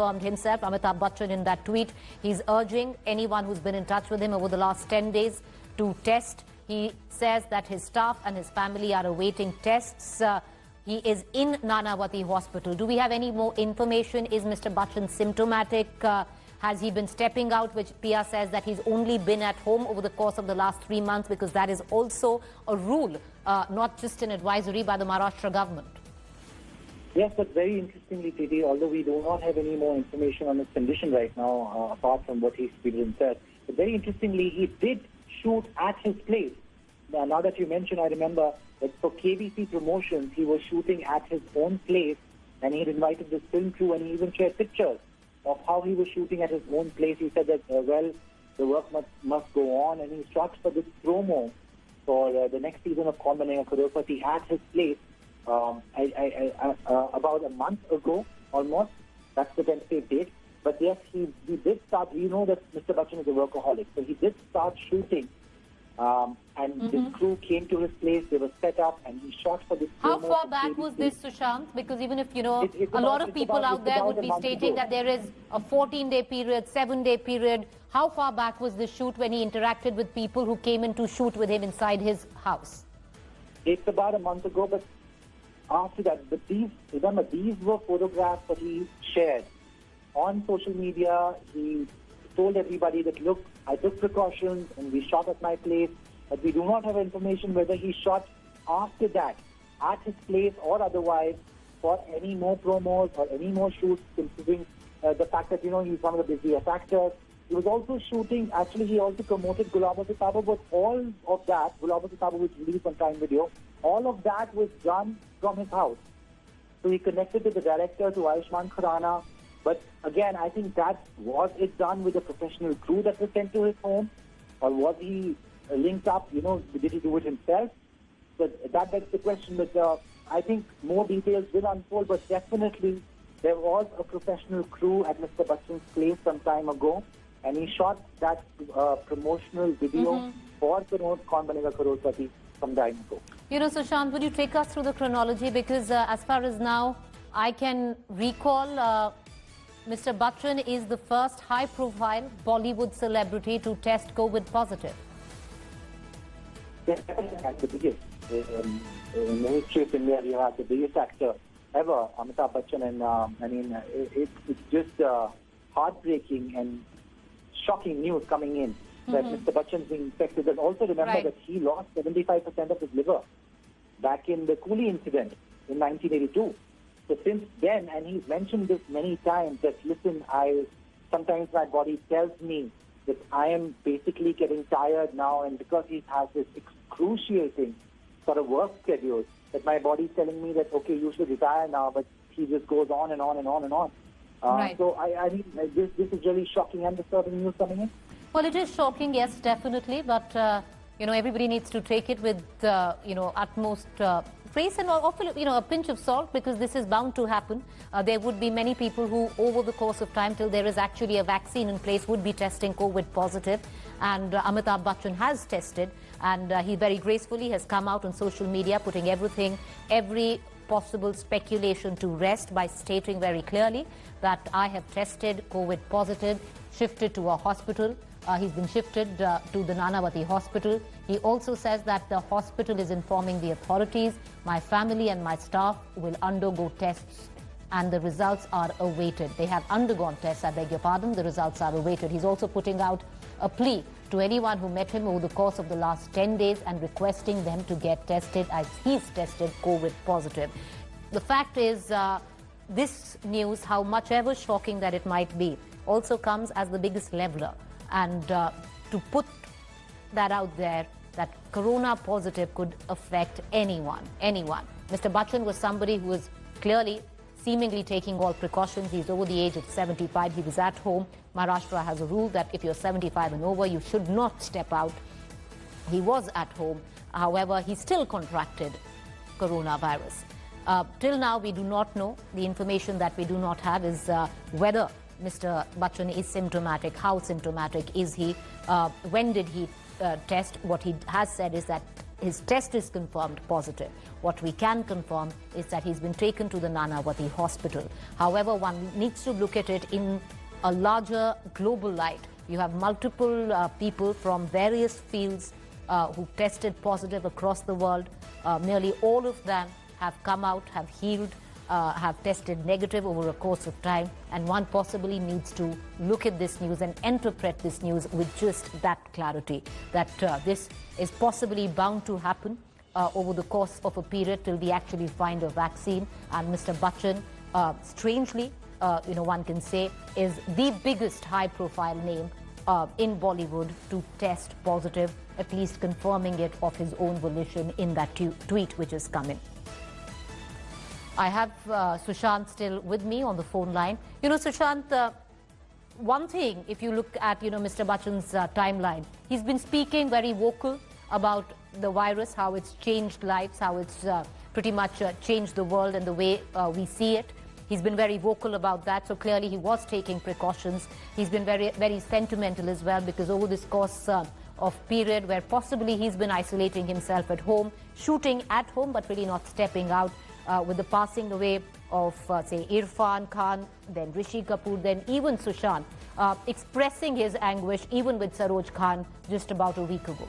confirmed himself, Amitabh Bachchan, in that tweet. He's urging anyone who's been in touch with him over the last 10 days to test. He says that his staff and his family are awaiting tests. He is in Nanavati Hospital. Do we have any more information? Is Mr. Bachchan symptomatic? Has he been stepping out, which Pia says that he's only been at home over the course of the last 3 months, because that is also a rule, not just an advisory by the Maharashtra government. Yes, but very interestingly, Preeti, although we do not have any more information on his condition right now, apart from what he's been said, but very interestingly, he did shoot at his place. Now that you mention, I remember that for KBC Promotions, he was shooting at his own place, and he had invited this film crew, and he even shared pictures of how he was shooting at his own place. He said that, well, the work must go on, and he shot for this promo for the next season of Kaun Banega Crorepati at his place about a month ago, almost. That's the tentative date. But yes, he did start. We know that Mr. Bachchan is a workaholic, so he did start shooting. And this crew came to his place, they were set up, and he shot for this. How far back was this, Sushant? Because even if, you know, a lot of people out there would be stating that there is a 14-day period, 7-day period. How far back was this shoot when he interacted with people who came in to shoot with him inside his house? It's about a month ago, but after that, but remember, these were photographs that he shared on social media. He told everybody that, look, I took precautions and we shot at my place, but we do not have information whether he shot after that at his place or otherwise for any more promos or any more shoots, considering the fact that, you know, he's one of the busiest actors. He was also shooting, actually he also promoted Gulabo Se Tabo, but all of that, Gulabo Se Tabo, which released on Prime Video, all of that was done from his house. So he connected to the director, to Ayushmann Khurrana. But again, I think that, was it done with a professional crew that was sent to his home? Or was he linked up, you know, did he do it himself? But that begs the question. But I think more details will unfold, but definitely there was a professional crew at Mr. Bachchan's place some time ago, and he shot that promotional video for Kaun Banega Crorepati some time ago. You know, Sushant, would you take us through the chronology? Because as far as now I can recall, Mr. Bachchan is the first high-profile Bollywood celebrity to test COVID positive. Yes, the biggest. In the history of India, you have the biggest actor ever, Amitabh Bachchan, and I mean, it's just heartbreaking and shocking news coming in that Mr. Bachchan is being infected. And also remember that he lost 75% of his liver back in the Coolie incident in 1982. So since then, and he's mentioned this many times, that listen, sometimes my body tells me that I am basically getting tired now, and because he has this excruciating sort of work schedule, that my body is telling me that, okay, you should retire now, but he just goes on and on and on and on. So I mean, this is really shocking and disturbing news coming in. Well, it is shocking, yes, definitely, but you know, everybody needs to take it with you know, utmost praise and also, you know, a pinch of salt, because this is bound to happen. There would be many people who, over the course of time, till there is actually a vaccine in place, would be testing COVID positive. And Amitabh Bachchan has tested, and he very gracefully has come out on social media, putting every possible speculation to rest by stating very clearly that I have tested COVID positive, shifted to a hospital. He's been shifted to the Nanavati Hospital. He also says that the hospital is informing the authorities. My family and my staff will undergo tests, and the results are awaited. They have undergone tests, I beg your pardon. The results are awaited. He's also putting out a plea to anyone who met him over the course of the last 10 days and requesting them to get tested, as he's tested COVID positive. The fact is, this news, how much ever shocking that it might be, also comes as the biggest leveler. And to put that out there, that corona positive could affect anyone. Mr. Bachchan was somebody who was clearly, seemingly taking all precautions. He's over the age of 75. He was at home. Maharashtra has a rule that if you're 75 and over, you should not step out. He was at home. However, he still contracted coronavirus. Till now, we do not know. The information that we do not have is whether Mr. Bachchan is symptomatic, how symptomatic is he, when did he test. What he has said is that his test is confirmed positive. What we can confirm is that he's been taken to the Nanavati hospital. However, one needs to look at it in a larger global light. You have multiple people from various fields who tested positive across the world. Nearly all of them have come out, have healed, have tested negative over a course of time, and one possibly needs to look at this news and interpret this news with just that clarity, that this is possibly bound to happen over the course of a period till we actually find a vaccine. And Mr. Bachchan, strangely, one can say, is the biggest high-profile name in Bollywood to test positive, at least confirming it of his own volition in that tweet which has come in. I have Sushant still with me on the phone line. Sushant, one thing, if you look at, Mr. Bachchan's timeline, he's been speaking very vocal about the virus, how it's changed lives, how it's pretty much changed the world and the way we see it. He's been very vocal about that, so clearly he was taking precautions. He's been very, very sentimental as well, because over this course of period where possibly he's been isolating himself at home, shooting at home, but really not stepping out, with the passing away of, say, Irfan Khan, then Rishi Kapoor, then even Sushant, expressing his anguish even with Saroj Khan just about a week ago.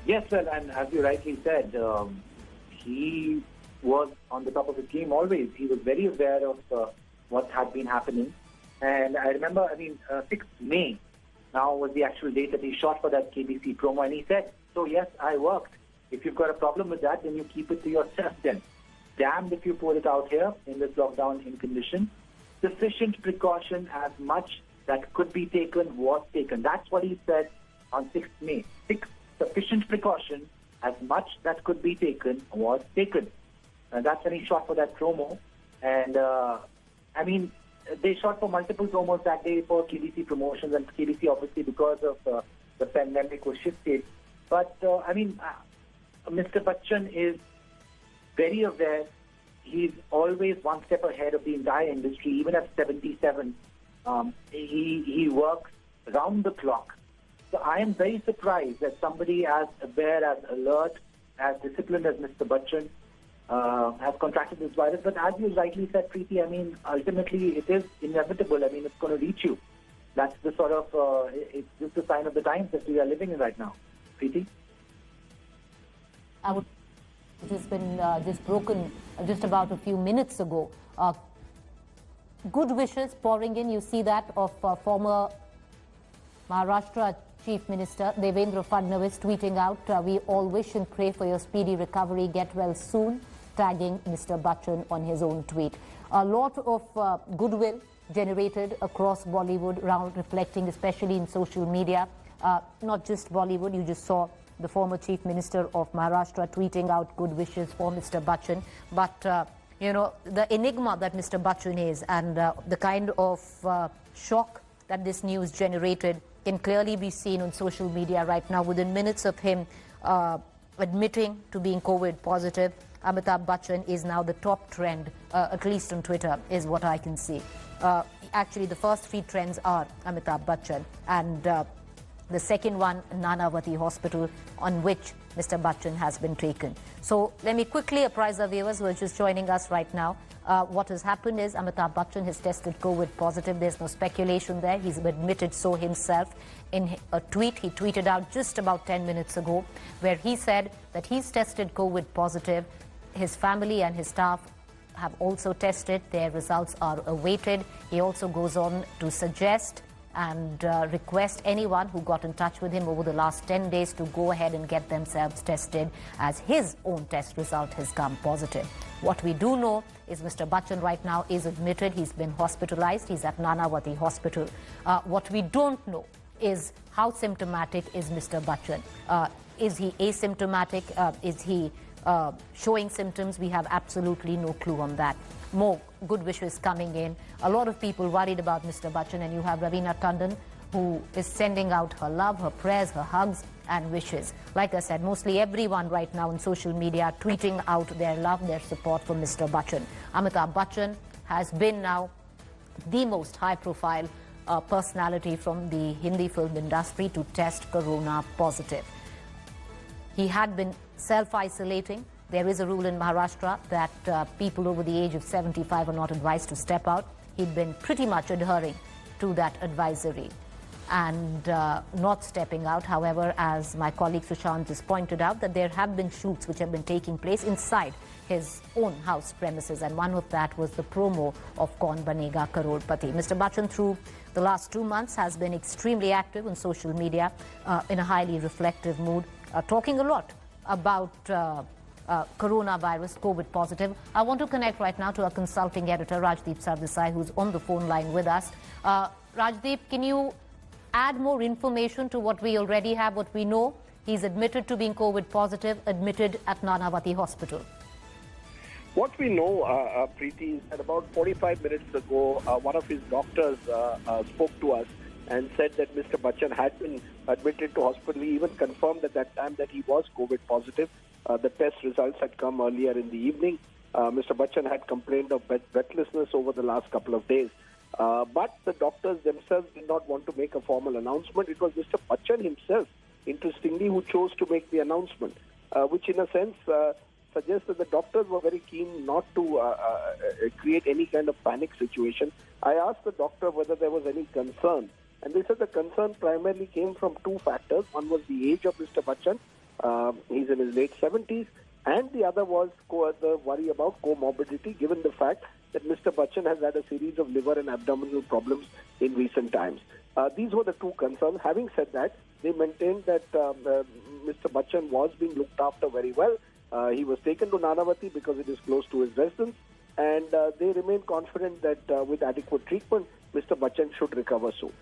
Yes, well, and as you rightly said, he was on the top of his game always. He was very aware of what had been happening. And I remember, 6th May now was the actual date that he shot for that KBC promo. And he said, so yes, I worked. If you've got a problem with that, then you keep it to yourself then. Damned if you pour it out here in this lockdown in condition. Sufficient precaution, as much that could be taken was taken. That's what he said on 6th May. Sufficient precaution, as much that could be taken was taken. And that's when he shot for that promo. And, they shot for multiple promos that day for KBC promotions, and KBC obviously because of the pandemic was shifted. But, Mr. Bachchan is very aware. He's always one step ahead of the entire industry. Even at 77, he works round the clock. So I am very surprised that somebody as aware, as alert, as disciplined as Mr. Bachchan has contracted this virus. But as you rightly said, Preeti, ultimately it is inevitable. It's going to reach you. That's the sort of, it's just a sign of the times that we are living in right now. Preeti? Which has been just broken just about a few minutes ago. Good wishes pouring in, you see that, of former Maharashtra Chief Minister Devendra Fadnavis tweeting out, we all wish and pray for your speedy recovery, get well soon, tagging Mr. Bachchan on his own tweet. A lot of goodwill generated across Bollywood, around reflecting especially in social media. Not just Bollywood, you just saw the former Chief Minister of Maharashtra tweeting out good wishes for Mr. Bachchan. But, the enigma that Mr. Bachchan is, and the kind of shock that this news generated can clearly be seen on social media right now. Within minutes of him admitting to being COVID positive, Amitabh Bachchan is now the top trend, at least on Twitter, is what I can see. Actually, the first 3 trends are Amitabh Bachchan, and the second one, Nanavati Hospital, on which Mr. Bachchan has been taken. So let me quickly apprise our viewers who are just joining us right now. What has happened is Amitabh Bachchan has tested COVID positive. There's no speculation there. He's admitted so himself in a tweet he tweeted out just about 10 minutes ago, where he said that he's tested COVID positive. His family and his staff have also tested. Their results are awaited. He also goes on to suggest and request anyone who got in touch with him over the last 10 days to go ahead and get themselves tested, as his own test result has come positive. What we do know is Mr. Bachchan right now is admitted. He's been hospitalized. He's at Nanavati Hospital. What we don't know is how symptomatic is Mr. Bachchan. Is he asymptomatic? Is he showing symptoms? We have absolutely no clue on that. More good wishes coming in. A lot of people worried about Mr. Bachchan, and you have Ravina Tandon, who is sending out her love, her prayers, her hugs and wishes. Like I said, mostly everyone right now on social media tweeting out their love, their support for Mr. Bachchan. Amitabh Bachchan has been now the most high-profile personality from the Hindi film industry to test corona positive. He had been self-isolating. There is a rule in Maharashtra that people over the age of 75 are not advised to step out. He'd been pretty much adhering to that advisory and not stepping out. However, as my colleague Sushant just pointed out, that there have been shoots which have been taking place inside his own house premises, and one of that was the promo of Kaun Banega Crorepati. Mr. Bachchan, through the last 2 months, has been extremely active on social media in a highly reflective mood, talking a lot about coronavirus, COVID positive. I want to connect right now to our consulting editor, Rajdeep Sardesai, who's on the phone line with us. Rajdeep, can you add more information to what we already have, what we know? He's admitted to being COVID positive, admitted at Nanavati Hospital. What we know, Preeti, is that about 45 minutes ago, one of his doctors spoke to us and said that Mr. Bachchan had been admitted to hospital. He even confirmed at that time that he was COVID positive. The test results had come earlier in the evening. Mr. Bachchan had complained of breathlessness over the last couple of days. But the doctors themselves did not want to make a formal announcement. It was Mr. Bachchan himself, interestingly, who chose to make the announcement, which in a sense suggests that the doctors were very keen not to create any kind of panic situation. I asked the doctor whether there was any concern, and they said the concern primarily came from two factors. One was the age of Mr. Bachchan. He's in his late 70s, and the other was the worry about comorbidity, given the fact that Mr. Bachchan has had a series of liver and abdominal problems in recent times. These were the two concerns. Having said that, they maintained that Mr. Bachchan was being looked after very well. He was taken to Nanavati because it is close to his residence, and they remain confident that with adequate treatment, Mr. Bachchan should recover soon.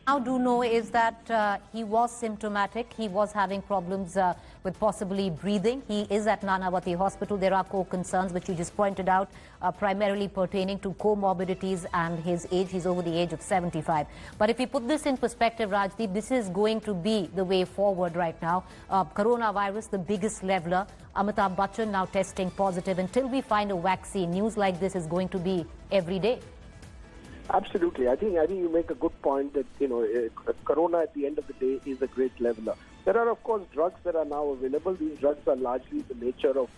Now do know is that he was symptomatic. He was having problems with possibly breathing. He is at Nanavati Hospital. There are core concerns which you just pointed out, primarily pertaining to comorbidities and his age. He's over the age of 75. But if we put this in perspective, Rajdeep, this is going to be the way forward right now. Coronavirus, the biggest leveler. Amitabh Bachchan now testing positive. Until we find a vaccine, news like this is going to be every day. Absolutely. I think you make a good point that, corona at the end of the day is a great leveler. There are, of course, drugs that are now available. These drugs are largely the nature of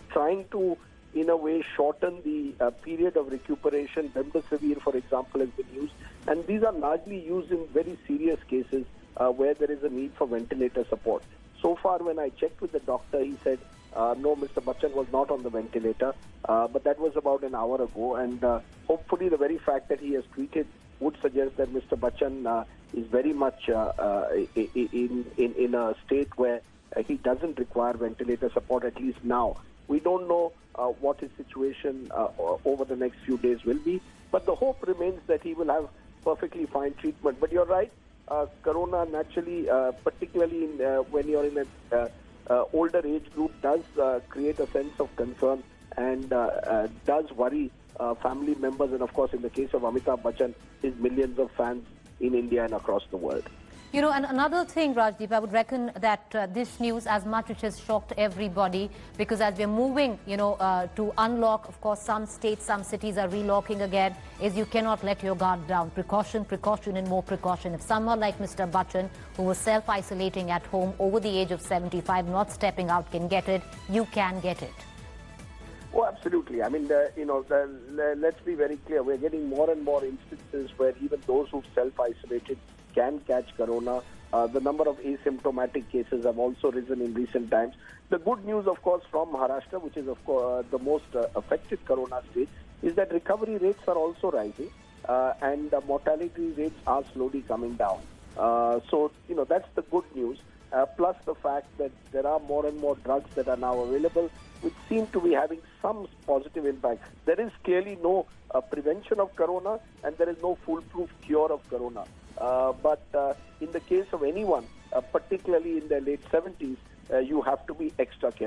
trying to, in a way, shorten the period of recuperation. Remdesivir, for example, has been used. And these are largely used in very serious cases where there is a need for ventilator support. So far, when I checked with the doctor, he said, no, Mr. Bachchan was not on the ventilator, but that was about an hour ago. And hopefully the very fact that he has tweeted would suggest that Mr. Bachchan is very much in a state where he doesn't require ventilator support, at least now. We don't know what his situation over the next few days will be, but the hope remains that he will have perfectly fine treatment. But you're right, corona naturally, particularly when you're in a older age group, does create a sense of concern and does worry family members, and of course in the case of Amitabh Bachchan, his millions of fans in India and across the world. You know, and another thing, Rajdeep, I would reckon that this news, as much as it has shocked everybody, because as we're moving, to unlock, of course, some states, some cities are relocking again, is you cannot let your guard down. Precaution, precaution, and more precaution. If someone like Mr. Bachchan, who was self-isolating at home over the age of 75, not stepping out, can get it, you can get it. Oh, absolutely. I mean, let's be very clear. We're getting more and more instances where even those who've self-isolated can catch corona. The number of asymptomatic cases have also risen in recent times. The good news, of course, from Maharashtra, which is, of course, the most affected corona state, is that recovery rates are also rising and mortality rates are slowly coming down. So, that's the good news. Plus the fact that there are more and more drugs that are now available, which seem to be having some positive impact. There is clearly no prevention of corona, and there is no foolproof cure of corona. But in the case of anyone, particularly in their late 70s, you have to be extra careful.